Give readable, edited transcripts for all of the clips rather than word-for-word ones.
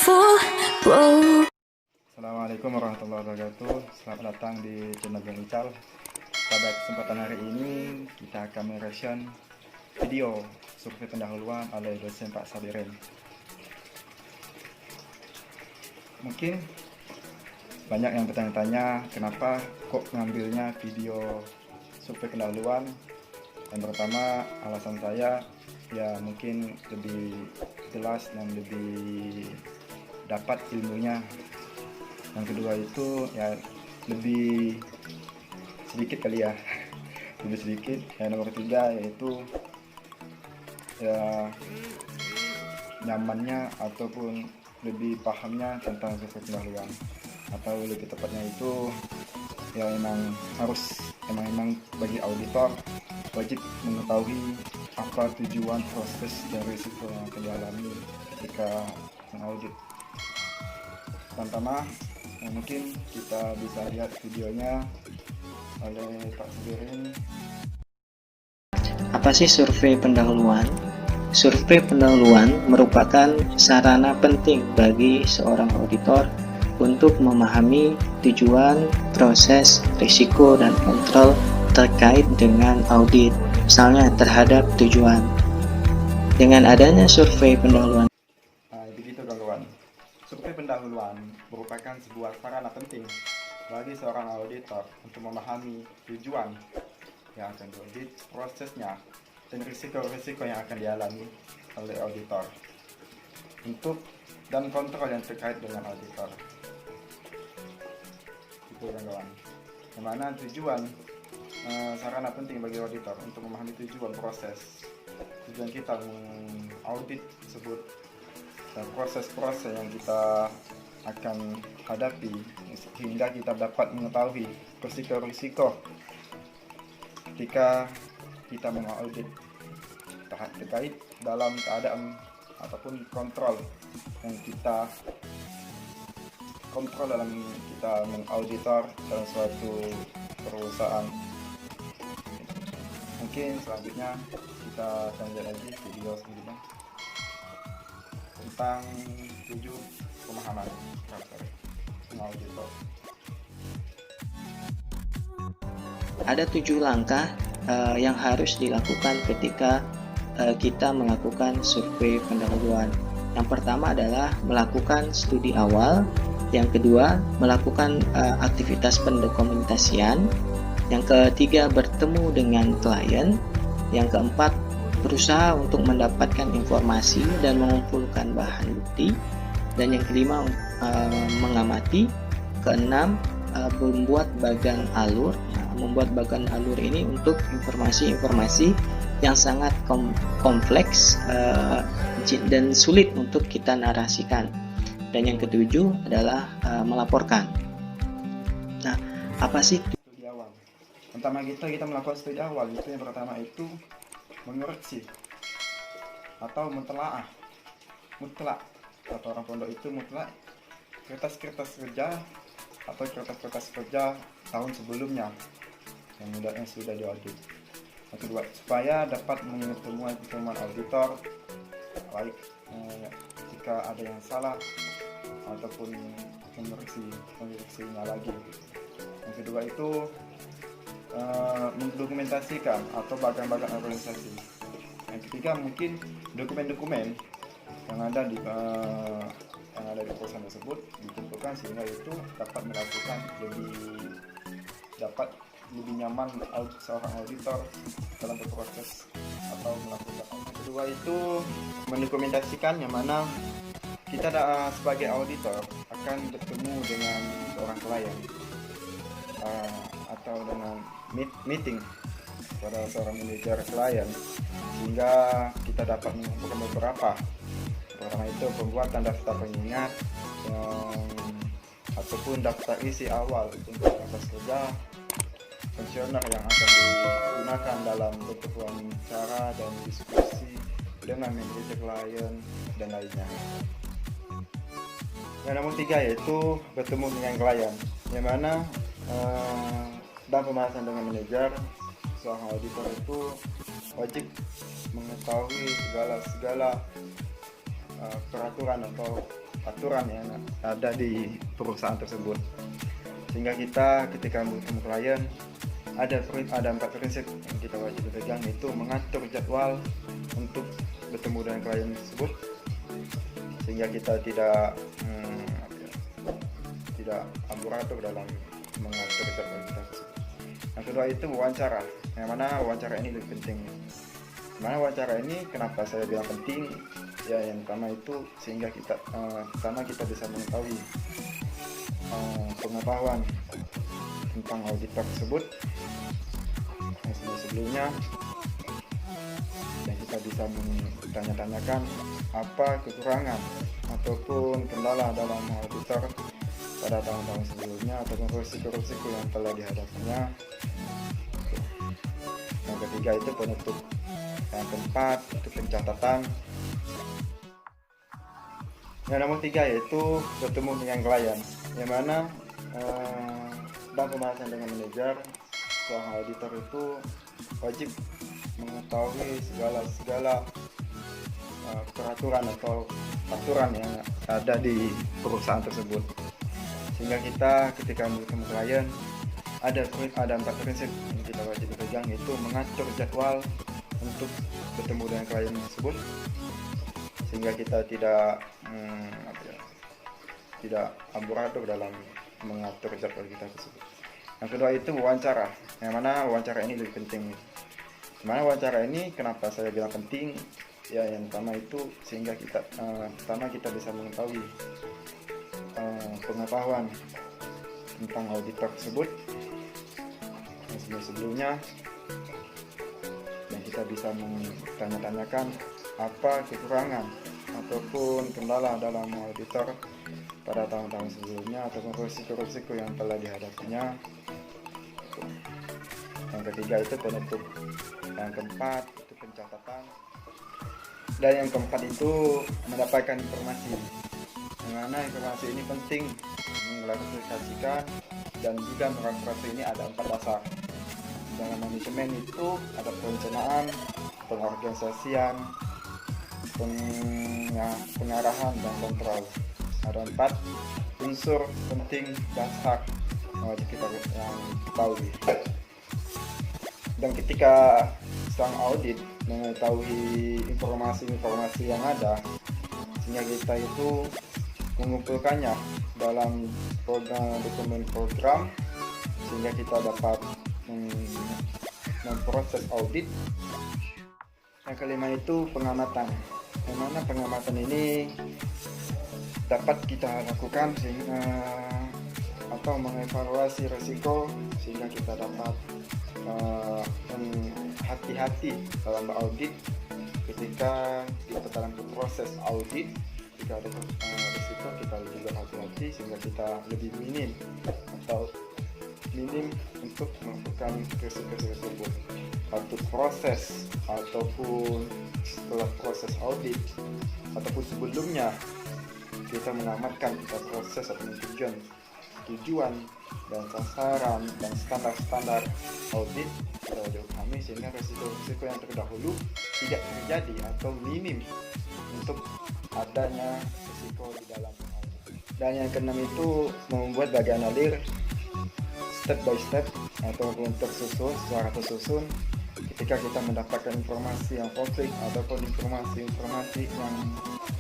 full blow. Assalamualaikum warahmatullahi wabarakatuh. Selamat datang di channel Bang Ical. Pada kesempatan hari ini kita akan mereaction video survei pendahuluan oleh dosen Pak Sabirin. Mungkin banyak yang bertanya-tanya kenapa kok ngambilnya video survei pendahuluan. Yang pertama, alasan saya ya mungkin lebih jelas dan lebih dapat ilmunya. Yang kedua itu ya lebih sedikit kali ya, lebih sedikit. Yang nomor tiga yaitu ya nyamannya ataupun lebih pahamnya tentang survei pendahuluan, atau lebih tepatnya itu ya emang bagi auditor wajib mengetahui apa tujuan, proses, dan risiko yang akan dialami ketika mengaudit. Pertama, mungkin kita bisa lihat videonya oleh Pak Sabirin. Apa sih survei pendahuluan? Survei pendahuluan merupakan sarana penting bagi seorang auditor untuk memahami tujuan, proses, risiko, dan kontrol terkait dengan audit, misalnya terhadap tujuan. Dengan adanya survei pendahuluan, Begitu kawan. Survei pendahuluan merupakan sebuah sarana penting bagi seorang auditor untuk memahami tujuan yang akan diaudit, prosesnya, dan risiko-risiko yang akan dialami oleh auditor dan kontrol yang terkait dengan auditor. Itu kawan. Yang mana tujuan sarana penting bagi auditor untuk memahami tujuan kita mengaudit tersebut dan proses-proses yang kita akan hadapi, sehingga kita dapat mengetahui risiko-risiko ketika kita mengaudit terkait dalam keadaan ataupun kontrol yang kita kontrol dalam kita mengauditor dalam suatu perusahaan. Mungkin selanjutnya kita akan lihat lagi video selanjutnya tentang 7 pemahaman karakter auditor. ada 7 langkah yang harus dilakukan ketika kita melakukan survei pendahuluan. Yang pertama adalah melakukan studi awal. Yang kedua, melakukan aktivitas pendokumentasian. Yang ketiga, bertemu dengan klien. Yang keempat, berusaha untuk mendapatkan informasi dan mengumpulkan bahan bukti. Dan yang kelima, mengamati. Keenam, membuat bagan alur. Membuat bagan alur ini untuk informasi-informasi yang sangat kompleks dan sulit untuk kita narasikan. Dan yang ketujuh adalah melaporkan. Nah, apa sih Studi awal? Pertama kita melakukan studi awal. Itu yang pertama itu mengoreksi atau mutlak atau orang pondok itu mutlak kertas kerja atau kertas kerja tahun sebelumnya yang sudah diaudit. Yang kedua, supaya dapat mengingat temuan auditor, baik jika ada yang salah ataupun mengoreksinya lagi. Yang kedua itu mendokumentasikan atau bagan-bagan organisasi. Yang ketiga, mungkin dokumen-dokumen yang ada di perusahaan tersebut dikumpulkan sehingga itu dapat lebih nyaman seorang auditor dalam berproses atau melakukan. Yang kedua itu mendokumentasikan, yang mana kita sebagai auditor akan bertemu dengan seorang klien atau dengan meeting pada seorang manajer klien, sehingga kita dapat mengumpulkan beberapa. Pertama itu pembuatan daftar pengingat ataupun daftar isi awal untuk kertas kerja, pensioner yang akan digunakan dalam bentuk wawancara dan diskusi dengan manajer klien dan lainnya. Yang nomor 3 yaitu bertemu dengan klien, yang mana dalam pembahasan dengan manajer, seorang auditor itu wajib mengetahui segala peraturan atau aturan yang ada di perusahaan tersebut. Sehingga kita ketika bertemu klien ada 4 prinsip yang kita wajib pegang, yaitu mengatur jadwal untuk bertemu dengan klien tersebut sehingga kita tidak amburadul dalam mengatur jadwal kita tersebut. Yang kedua itu wawancara, yang mana wawancara ini lebih penting. Mana wawancara ini kenapa saya bilang penting? Ya, yang pertama itu sehingga kita kita bisa mengetahui pengetahuan tentang auditor tersebut yang sebelumnya, dan kita bisa bertanya-tanyakan apa kekurangan ataupun kendala dalam auditor pada tahun-tahun sebelumnya ataupun risiko-risiko yang telah dihadapinya. Yang ketiga itu penutup. Yang keempat itu pencatatan. Yang nomor 3 yaitu bertemu dengan klien, yang mana dan pembahasan dengan manajer. Seorang auditor itu wajib mengetahui segala peraturan atau aturan yang ada di perusahaan tersebut. Sehingga kita ketika bertemu klien ada 4 prinsip yang kita wajib pegang, yaitu mengatur jadwal untuk bertemu dengan klien tersebut sehingga kita tidak amburadul dalam mengatur jadwal kita tersebut. Yang kedua itu wawancara, yang mana wawancara ini lebih penting. Mana wawancara ini kenapa saya bilang penting? Ya, yang pertama itu sehingga kita bisa mengetahui pengetahuan tentang auditor tersebut yang sebelumnya, dan kita bisa bertanya-tanyakan apa kekurangan ataupun kendala dalam auditor pada tahun-tahun sebelumnya ataupun risiko-risiko yang telah dihadapinya. Yang ketiga itu penutup. Yang keempat itu pencatatan. Dan yang keempat itu mendapatkan informasi, yang mana informasi ini penting mengklarifikasikan dan juga mengklarifikasi. Ini ada 4 dasar. Dalam manajemen itu ada perencanaan, pengorganisasian, pengarahan, dan kontrol. Ada 4 unsur penting dasar wajib kita yang ketahui. Dan ketika sang audit mengetahui informasi yang ada, sehingga kita itu mengumpulkannya dalam dokumen program sehingga kita dapat memproses audit. Yang kelima itu pengamatan, yang mana pengamatan ini dapat kita lakukan sehingga atau mengevaluasi risiko sehingga kita dapat hati-hati dalam audit. Ketika kita dalam proses audit, jika ada risiko kita juga hati-hati sehingga kita lebih minim untuk melakukan risiko tersebut. Waktu proses ataupun setelah proses audit ataupun sebelumnya kita mengamatkan kita proses atau tujuan dan sasaran dan standar audit kita dipahami sehingga risiko yang terdahulu tidak terjadi atau minim untuk adanya risiko di dalam audit. Dan yang keenam itu membuat bagaimana step by step ataupun secara tersusun ketika kita mendapatkan informasi yang konflik ataupun informasi yang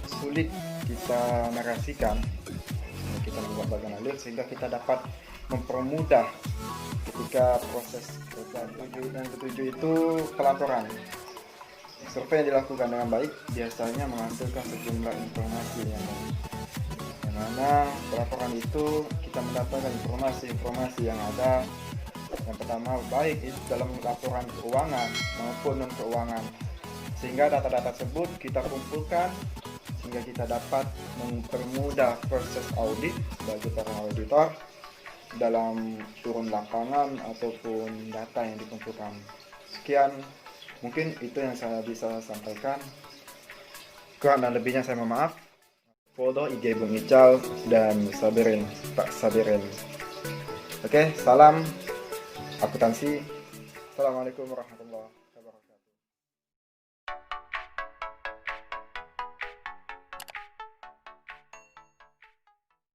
sulit kita narasikan. Kita membuat bagaimana sehingga kita dapat mempermudah ketika proses kerja. Dan ketujuh itu pelaporan. Survei yang dilakukan dengan baik biasanya menghasilkan sejumlah informasi yang mana pelaporan itu kita mendapatkan informasi yang ada. Yang pertama baik itu dalam laporan keuangan maupun non keuangan, sehingga data-data tersebut kita kumpulkan sehingga kita dapat mempermudah proses audit bagi para auditor dalam turun lapangan ataupun data yang dikumpulkan. Sekian mungkin itu yang saya bisa sampaikan. Kurang dan lebihnya saya mohon maaf. Follow IG Bung Ical dan Pak Sabirin. Oke, salam akuntansi. Assalamualaikum warahmatullahi wabarakatuh.